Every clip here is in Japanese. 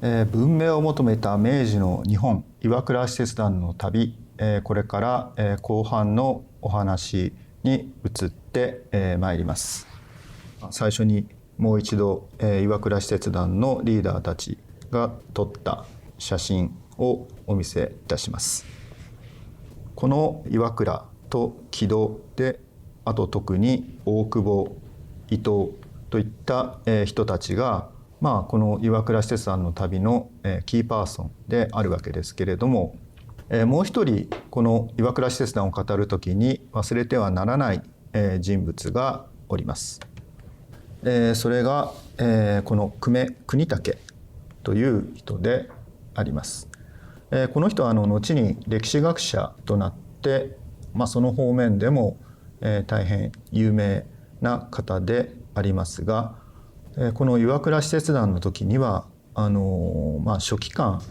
文明を求めた明治の日本岩倉使節団の旅、これから、後半のお話に移ってまいります。最初にもう一度、岩倉使節団のリーダーたちが撮った写真をお見せいたします。この岩倉と木戸で、あと特に大久保、伊藤といった人たちが、この岩倉使節団の旅のキーパーソンであるわけですけれども、もう一人この岩倉使節団を語るときに忘れてはならない人物がおります。それがこの久米国武という人であります。この人は後に歴史学者となって、その方面でも大変有名な方でありますが、この岩倉使節団の時には書記官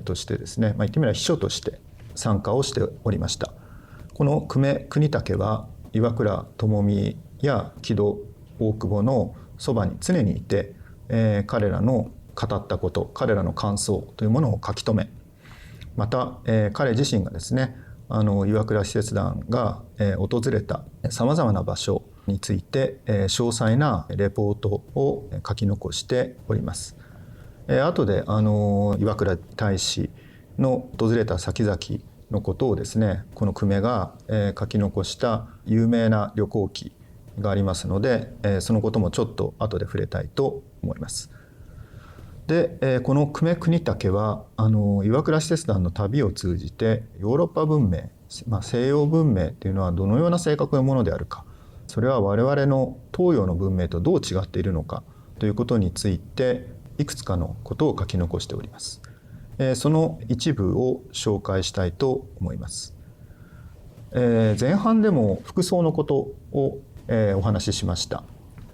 としてですね、言ってみれば秘書として参加をしておりました。この久米国武は岩倉具視や木戸大久保のそばに常にいて、彼らの語ったこと、彼らの感想というものを書き留め、また、彼自身がですね、岩倉使節団が訪れたさまざまな場所について詳細なレポートを書き残しております。後で岩倉大使の訪れた先々のことをですね、この久米が書き残した有名な旅行記がありますので、そのこともちょっと後で触れたいと思います。で、この久米国武は岩倉使節団の旅を通じてヨーロッパ文明、西洋文明というのはどのような性格のものであるか、それは我々の東洋の文明とどう違っているのかということについていくつかのことを書き残しております。その一部を紹介したいと思います。前半でも服装のことをお話ししました。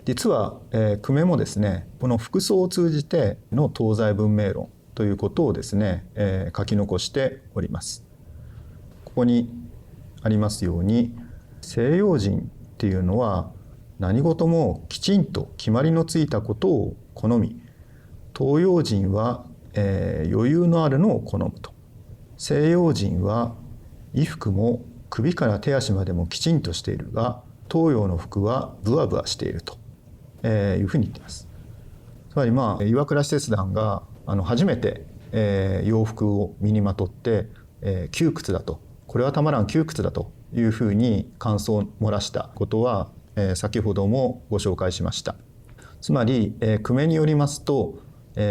実は久米もですね、この服装を通じての東西文明論ということをですね、書き残しております。ここにありますように、西洋人っていうのは何事もきちんと決まりのついたことを好み、東洋人は余裕のあるのを好むと。西洋人は衣服も首から手足までもきちんとしているが、東洋の服はブワブワしているというふうに言っています。つまり岩倉使節団が初めて洋服を身にまとって窮屈だと、これはたまらん窮屈だというふうに感想を漏らしたことは先ほどもご紹介しました。つまり久米によりますと、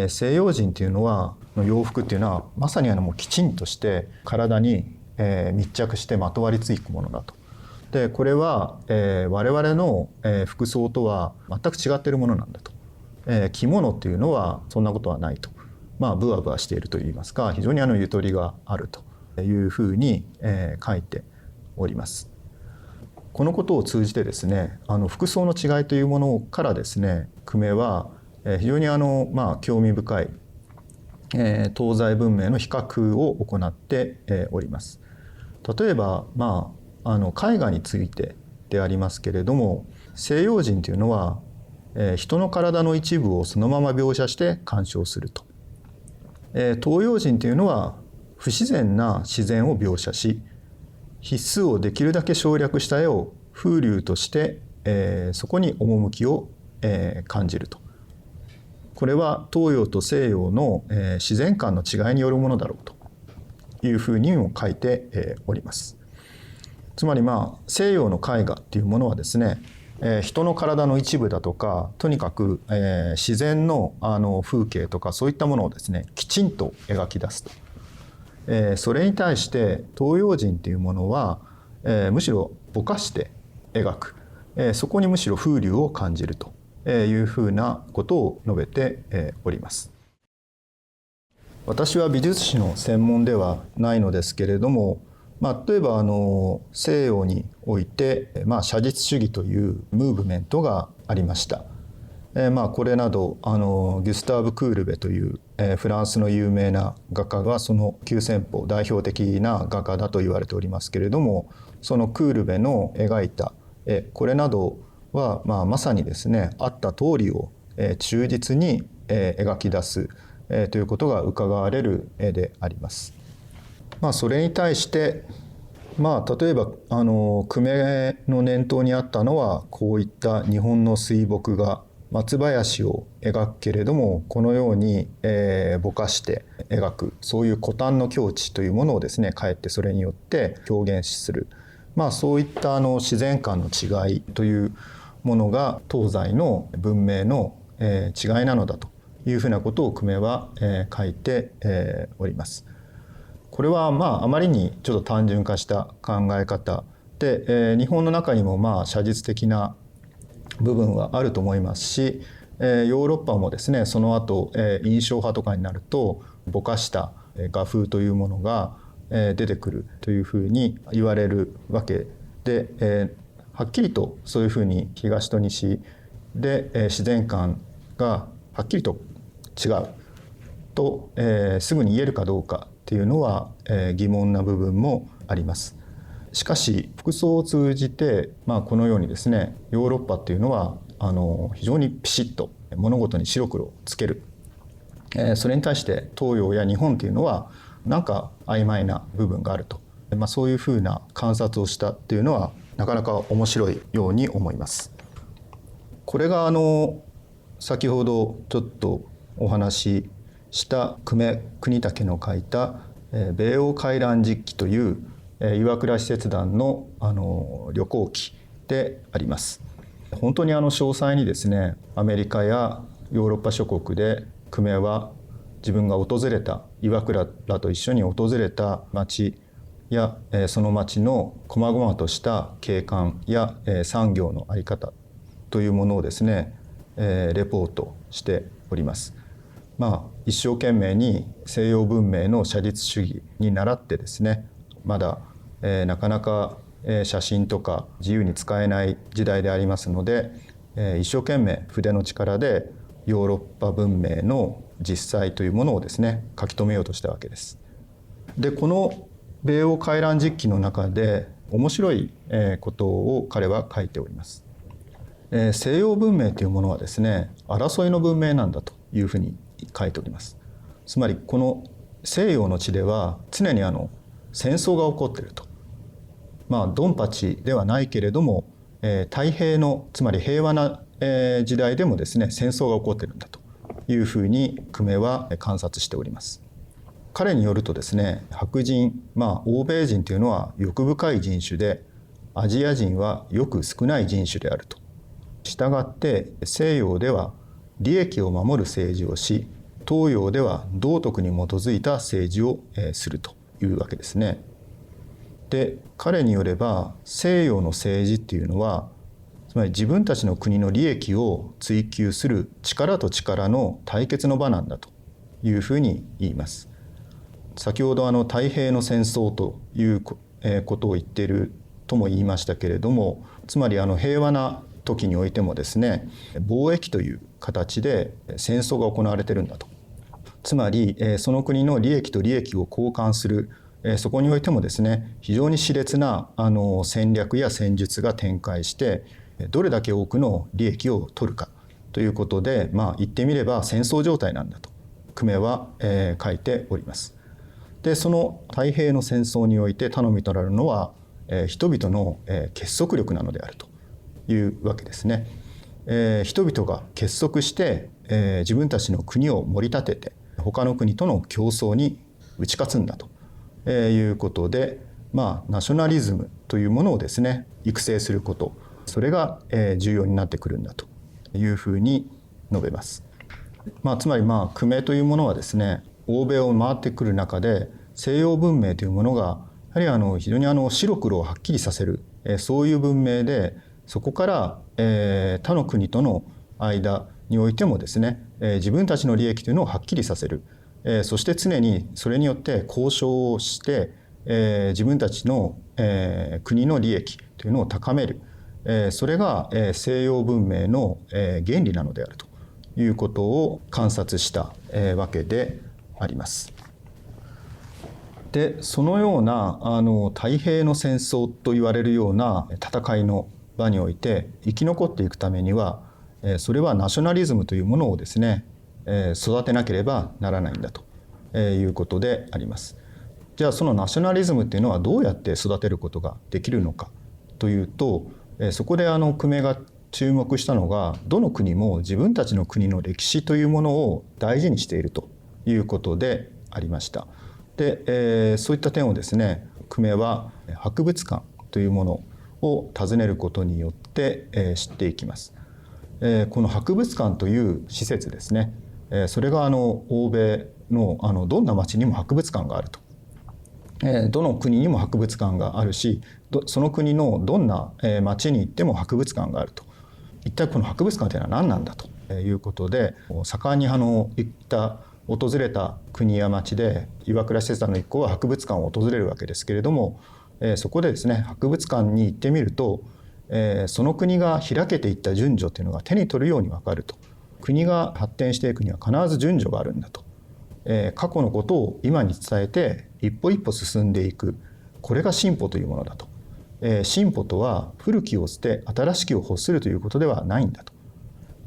西洋人というのは洋服っていうのはまさにもうきちんとして体に密着してまとわりついくものだと。でこれは我々の服装とは全く違っているものなんだと。着物っていうのはそんなことはないと。ブワブワしているといいますか、非常にゆとりがあるというふうに書いております。このことを通じてですね、服装の違いというものからですね、久米は非常に興味深い東西文明の比較を行っております。例えば絵画についてでありますけれども、西洋人というのは人の体の一部をそのまま描写して鑑賞すると。東洋人というのは不自然な自然を描写し、筆数をできるだけ省略した絵を風流として、そこに趣を、感じると。これは東洋と西洋の、自然観の違いによるものだろうというふうにも書いて、おります。つまり西洋の絵画っていうものはですね、人の体の一部だとか、とにかく、自然の風景とかそういったものをですね、きちんと描き出すと。それに対して東洋人っていうものは、むしろぼかして描く、そこにむしろ風流を感じるというふうなことを述べております。私は美術史の専門ではないのですけれども、例えば西洋において、写実主義というムーブメントがありました。これなどギュスターブ・クールベというフランスの有名な画家がその急先鋒代表的な画家だと言われておりますけれども、そのクールベの描いた絵、これなどはまさにですね、あった通りを忠実に描き出すということが伺われる絵であります。それに対して例えば久米の念頭にあったのはこういった日本の水墨画松林を描くけれどもこのように、ぼかして描くそういう古典の境地というものをですねかえってそれによって表現する、そういった自然観の違いというものが東西の文明の、違いなのだというふうなことを久米は、書いて、おります。これはあまりにちょっと単純化した考え方で、日本の中にも写実的な部分はあると思いますし、ヨーロッパもですねその後、印象派とかになるとぼかした画風というものが出てくるというふうに言われるわけで、はっきりとそういうふうに東と西で自然観がはっきりと違うと、すぐに言えるかどうかっていうのは、疑問な部分もあります。しかし服装を通じて、このようにですねヨーロッパっていうのは非常にピシッと物事に白黒をつける、それに対して東洋や日本っていうのはなんか曖昧な部分があると、そういうふうな観察をしたっていうのはなかなか面白いように思います。これが先ほどちょっとお話しした久米邦武の書いた「米欧回覧実記」という岩倉使節団の旅行記であります。本当に詳細にですねアメリカやヨーロッパ諸国で久米は自分が訪れた岩倉らと一緒に訪れた町やその町の細々とした景観や産業の在り方というものをですねレポートしております。一生懸命に西洋文明の写実主義に倣ってですねまだなかなか写真とか自由に使えない時代でありますので、一生懸命筆の力でヨーロッパ文明の実際というものをですね書き留めようとしたわけです。でこの米欧回覧実記の中で面白いことを彼は書いております。西洋文明というものはですね争いの文明なんだというふうに書いております。つまりこの西洋の地では常に戦争が起こっていると。ドンパチではないけれども、太平のつまり平和な、時代でもですね戦争が起こっているんだというふうに久米は観察しております。彼によるとですね白人、欧米人というのは欲深い人種でアジア人はよく少ない人種であると。したがって西洋では利益を守る政治をし東洋では道徳に基づいた政治をするというわけですね。で彼によれば西洋の政治っていうのはつまり自分たちの国の利益を追求する力と力の対決の場なんだというふうに言います。先ほど太平の戦争ということを言っているとも言いましたけれどもつまり平和な時においてもですね貿易という形で戦争が行われているんだと。つまりその国の利益と利益を交換するそこにおいてもですね非常に熾烈な戦略や戦術が展開してどれだけ多くの利益を取るかということで言ってみれば戦争状態なんだと久米は書いております。でその太平の戦争において頼みとなるのは人々の結束力なのであるというわけですね。人々が結束して自分たちの国を盛り立てて他の国との競争に打ち勝つんだということで、ナショナリズムというものをですね育成することそれが重要になってくるんだというふうに述べます。つまり久米というものはですね欧米を回ってくる中で西洋文明というものがやはり非常に白黒をはっきりさせるそういう文明でそこから他の国との間においてもですね自分たちの利益というのをはっきりさせるそして常にそれによって交渉をして自分たちの国の利益というのを高めるそれが西洋文明の原理なのであるということを観察したわけであります。でそのような太平の戦争と言われるような戦いの場において生き残っていくためにはそれはナショナリズムというものをですね育てなければならないんだということであります。じゃあそのナショナリズムっていうのはどうやって育てることができるのかというと、そこで久米が注目したのが、どの国も自分たちの国の歴史というものを大事にしているということでありました。で、そういった点をですね、久米は博物館というものを訪ねることによって知っていきます。この博物館という施設ですね、それが欧米のどんな町にも博物館があると。どの国にも博物館があるし、その国のどんな町に行っても博物館があると。一体この博物館というのは何なんだということで、盛んに訪れた国や町で岩倉使節団の一行は博物館を訪れるわけですけれども、そこでですね、博物館に行ってみると、その国が開けていった順序というのが手に取るように分かると。国が発展していくには必ず順序があるんだと。過去のことを今に伝えて一歩一歩進んでいく、これが進歩というものだと。進歩とは古きを捨て新しきを欲するということではないんだと。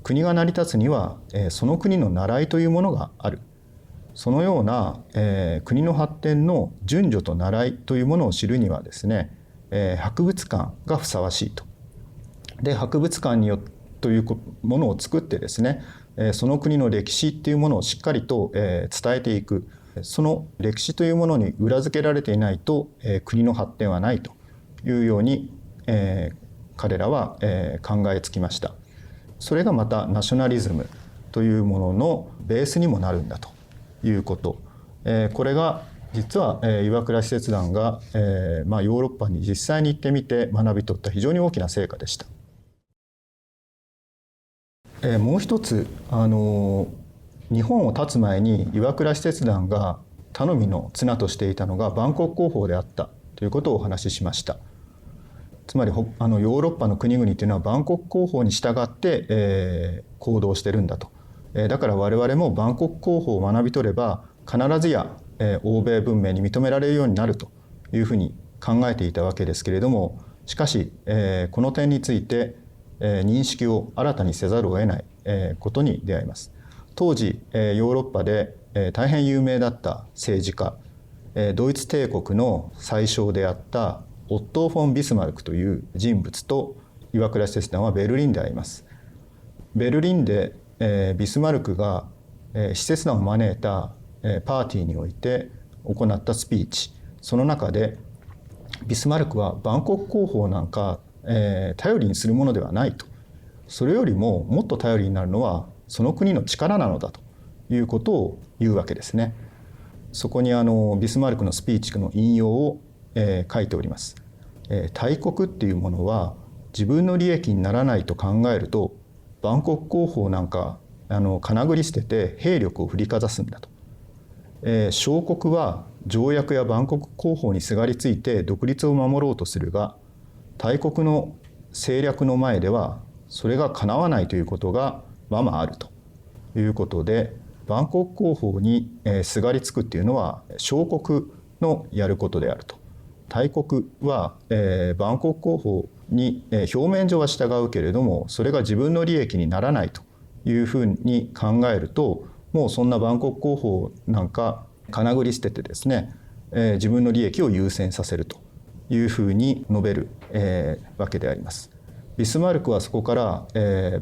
国が成り立つにはその国の習いというものがある。そのような国の発展の順序と習いというものを知るにはですね、博物館がふさわしいと。で、博物館によってというものを作ってですね、その国の歴史っていうものをしっかりと伝えていく。その歴史というものに裏付けられていないと国の発展はないというように彼らは考えつきました。それがまたナショナリズムというもののベースにもなるんだということ。これが実は岩倉使節団がヨーロッパに実際に行ってみて学び取った非常に大きな成果でした。もう一つ日本を発つ前に岩倉使節団が頼みの綱としていたのが万国公法であったということをお話ししました。つまりヨーロッパの国々というのは万国公法に従って、行動してるんだと。だから我々も万国公法を学び取れば必ずや、欧米文明に認められるようになるというふうに考えていたわけですけれども、しかし、この点について認識を新たにせざるを得ないことに出会います。当時ヨーロッパで大変有名だった政治家、ドイツ帝国の宰相であったオットー・フォン・ビスマルクという人物と岩倉使節団はベルリンで会います。ベルリンでビスマルクが使節団を招いたパーティーにおいて行ったスピーチ、その中でビスマルクは万国公法なんか頼りにするものではないと。それよりももっと頼りになるのはその国の力なのだということを言うわけですね。そこにビスマルクのスピーチの引用を書いております。大国っていうものは自分の利益にならないと考えると万国公法なんかかなぐり捨てて兵力を振りかざすんだと。小国は条約や万国公法にすがりついて独立を守ろうとするが、大国の政略の前ではそれが叶わないということがままあるということで、万国公法にすがりつくっていうのは小国のやることであると。大国は万国公法に表面上は従うけれども、それが自分の利益にならないというふうに考えると、もうそんな万国公法なんかかなぐり捨ててですね、自分の利益を優先させるというふうに述べるわけであります。ビスマルクはそこから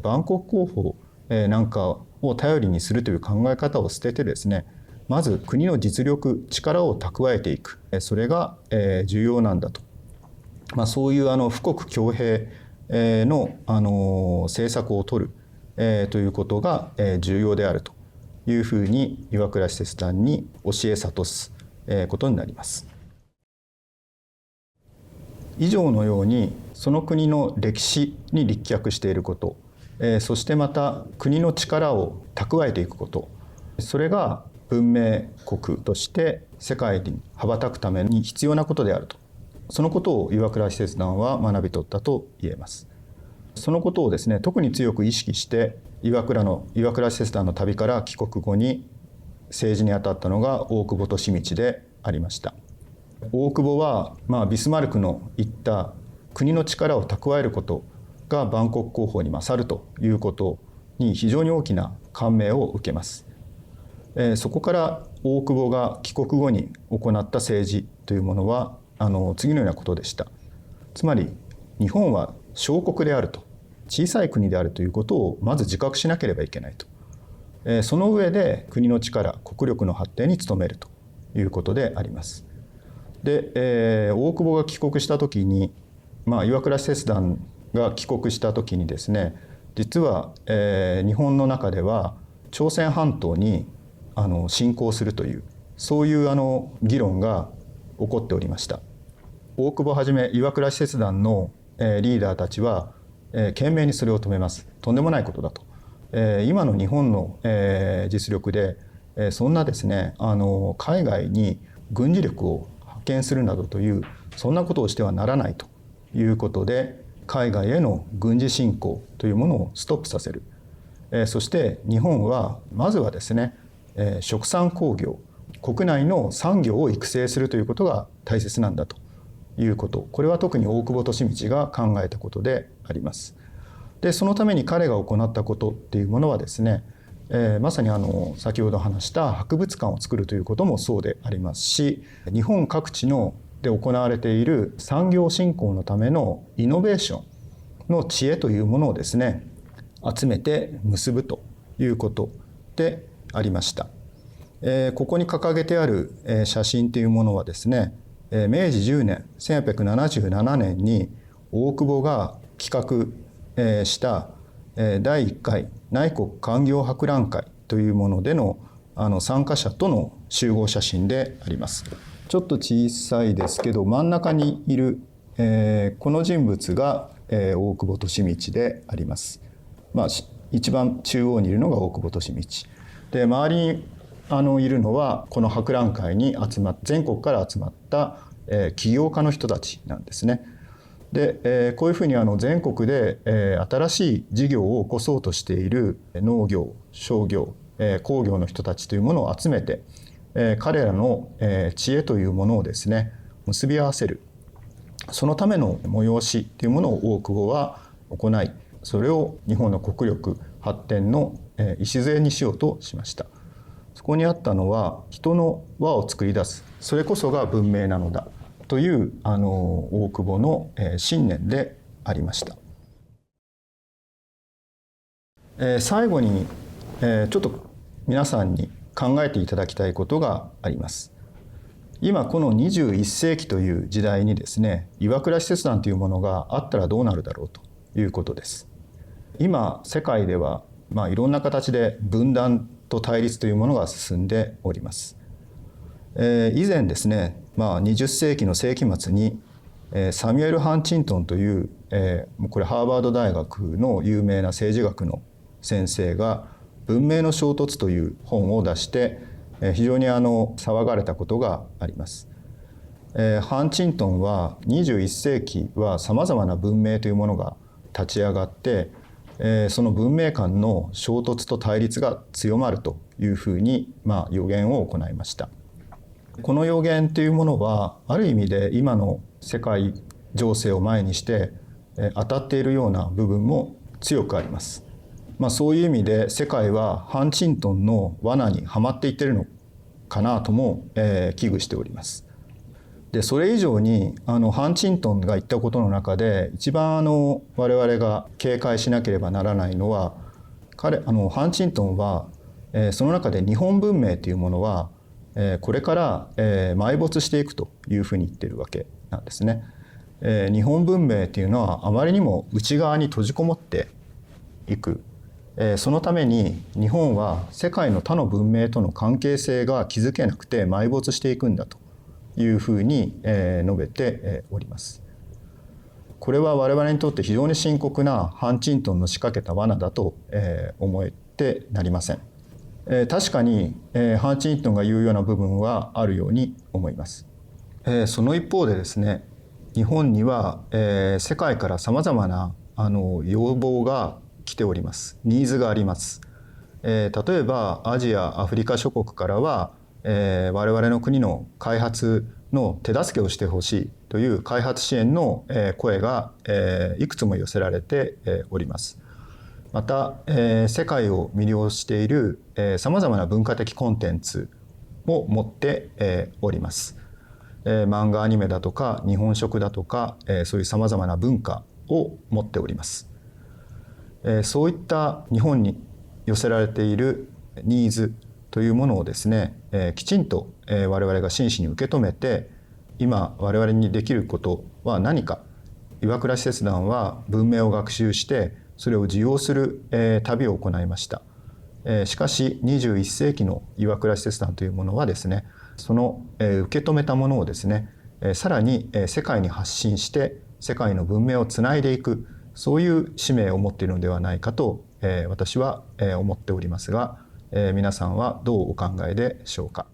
万国公法なんかを頼りにするという考え方を捨ててですね、まず国の実力、力を蓄えていく、それが重要なんだと。そういう富国強兵の政策を取るということが重要であるというふうに岩倉使節団に教え諭すことになります。以上のようにその国の歴史に立脚していること、そしてまた国の力を蓄えていくこと、それが文明国として世界に羽ばたくために必要なことであると。そのことを岩倉使節団は学び取ったと言えます。そのことをですね、特に強く意識して岩倉使節団の旅から帰国後に政治に当たったのが大久保利通でありました。大久保は、ビスマルクの言った国の力を蓄えることが万国公法に勝るということに非常に大きな感銘を受けます。そこから大久保が帰国後に行った政治というものは次のようなことでした。つまり日本は小国であると、小さい国であるということをまず自覚しなければいけないと。その上で国の力、国力の発展に努めるということであります。で、大久保が帰国した時に、岩倉使節団が帰国した時にですね、実は、日本の中では朝鮮半島に侵攻するという、そういう議論が起こっておりました。大久保をはじめ岩倉使節団のリーダーたちは懸命にそれを止めます。とんでもないことだと。今の日本の実力でそんなですね、海外に軍事力を派遣するなどというそんなことをしてはならないということで、海外への軍事侵攻というものをストップさせる。そして日本はまずはですね、殖産興業、国内の産業を育成するということが大切なんだということ、これは特に大久保利通が考えたことであります。でそのために彼が行ったことっていうものはですね、まさに先ほど話した博物館を作るということもそうでありますし、日本各地で行われている産業振興のためのイノベーションの知恵というものをですね、集めて結ぶということでありました。ここに掲げてある写真というものはですね、明治10年1877年に大久保が企画した第1回内国官業博覧会というものでの参加者との集合写真であります。ちょっと小さいですけど、真ん中にいるこの人物が大久保利通であります。一番中央にいるのが大久保利通で、周りにいるのはこの博覧会に全国から集まった起業家の人たちなんですね。で、こういうふうに全国で新しい事業を起こそうとしている農業、商業、工業の人たちというものを集めて、彼らの知恵というものをですね結び合わせる、そのための催しというものを大久保は行い、それを日本の国力発展の礎にしようとしました。そこにあったのは、人の輪を作り出す、それこそが文明なのだという大久保の信念でありました。最後にちょっと皆さんに考えていただきたいことがあります。今この21世紀という時代にですね、岩倉使節団というものがあったらどうなるだろうということです。今世界ではいろんな形で分断と対立というものが進んでおります。以前ですね、20世紀の世紀末にサミュエル・ハンチントンという、これハーバード大学の有名な政治学の先生が文明の衝突という本を出して非常に騒がれたことがあります。ハンチントンは21世紀はさまざまな文明というものが立ち上がって、その文明間の衝突と対立が強まるというふうに予言を行いました。この予言というものはある意味で今の世界情勢を前にして当たっているような部分も強くあります。そういう意味で世界はハンチントンの罠にはまっていっているのかなとも危惧しております。でそれ以上にハンチントンが言ったことの中で一番我々が警戒しなければならないのは、ハンチントンはその中で日本文明というものはこれから埋没していくというふうに言っているわけなんですね。日本文明というのはあまりにも内側に閉じこもっていく。そのために日本は世界の他の文明との関係性が築けなくて埋没していくんだというふうに述べております。これは我々にとって非常に深刻なハンチントンの仕掛けた罠だと思えてなりません。確かにハンチントンが言うような部分はあるように思います。その一方でですね、日本には世界からさまざまな要望が来ております。ニーズがあります。例えばアジア、アフリカ諸国からは我々の国の開発の手助けをしてほしいという開発支援の声がいくつも寄せられております。また、世界を魅了しているさまざまな文化的コンテンツも持って、おります。漫画アニメだとか日本食だとか、そういうさまざまな文化を持っております。そういった日本に寄せられているニーズというものをですね、きちんと我々が真摯に受け止めて、今我々にできることは何か。岩倉使節団は文明を学習してそれを受容する旅を行いました。しかし21世紀の岩倉使節団というものはですね、その受け止めたものをですね、さらに世界に発信して世界の文明をつないでいく、そういう使命を持っているのではないかと私は思っておりますが、皆さんはどうお考えでしょうか。